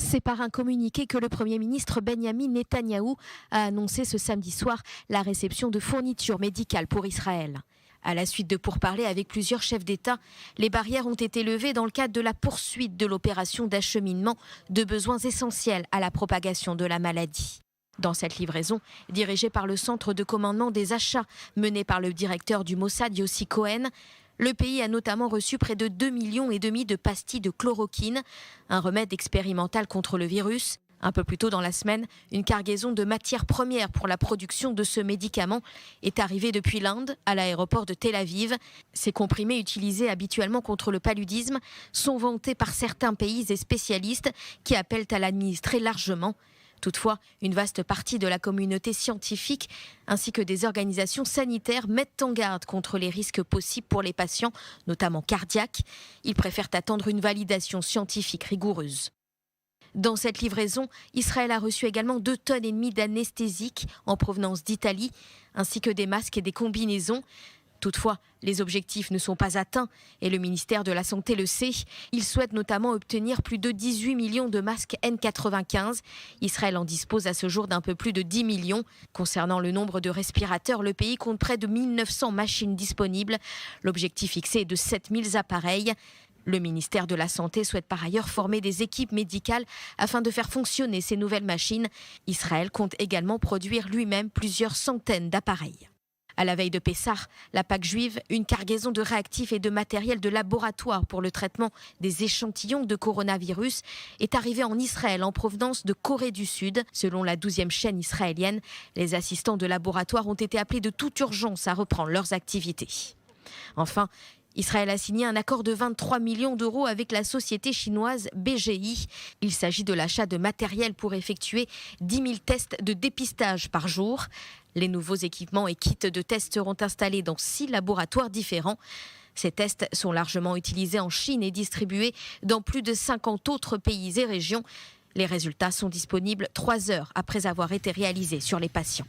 C'est par un communiqué que le Premier ministre Benyamin Netanyahou a annoncé ce samedi soir la réception de fournitures médicales pour Israël. À la suite de pourparlers avec plusieurs chefs d'État, les barrières ont été levées dans le cadre de la poursuite de l'opération d'acheminement de besoins essentiels à la propagation de la maladie. Dans cette livraison, dirigée par le centre de commandement des achats mené par le directeur du Mossad Yossi Cohen, le pays a notamment reçu près de 2,5 millions de pastilles de chloroquine, un remède expérimental contre le virus. Un peu plus tôt dans la semaine, une cargaison de matières premières pour la production de ce médicament est arrivée depuis l'Inde à l'aéroport de Tel Aviv. Ces comprimés utilisés habituellement contre le paludisme sont vantés par certains pays et spécialistes qui appellent à l'administrer largement. Toutefois, une vaste partie de la communauté scientifique ainsi que des organisations sanitaires mettent en garde contre les risques possibles pour les patients, notamment cardiaques. Ils préfèrent attendre une validation scientifique rigoureuse. Dans cette livraison, Israël a reçu également 2,5 tonnes d'anesthésiques en provenance d'Italie, ainsi que des masques et des combinaisons. Toutefois, les objectifs ne sont pas atteints et le ministère de la Santé le sait. Il souhaite notamment obtenir plus de 18 millions de masques N95. Israël en dispose à ce jour d'un peu plus de 10 millions. Concernant le nombre de respirateurs, le pays compte près de 1900 machines disponibles. L'objectif fixé est de 7000 appareils. Le ministère de la Santé souhaite par ailleurs former des équipes médicales afin de faire fonctionner ces nouvelles machines. Israël compte également produire lui-même plusieurs centaines d'appareils. À la veille de Pessah, la Pâque juive, une cargaison de réactifs et de matériel de laboratoire pour le traitement des échantillons de coronavirus est arrivée en Israël en provenance de Corée du Sud. Selon la 12e chaîne israélienne, les assistants de laboratoire ont été appelés de toute urgence à reprendre leurs activités. Enfin, Israël a signé un accord de 23 millions d'euros avec la société chinoise BGI. Il s'agit de l'achat de matériel pour effectuer 10 000 tests de dépistage par jour. Les nouveaux équipements et kits de tests seront installés dans 6 laboratoires différents. Ces tests sont largement utilisés en Chine et distribués dans plus de 50 autres pays et régions. Les résultats sont disponibles 3 heures après avoir été réalisés sur les patients.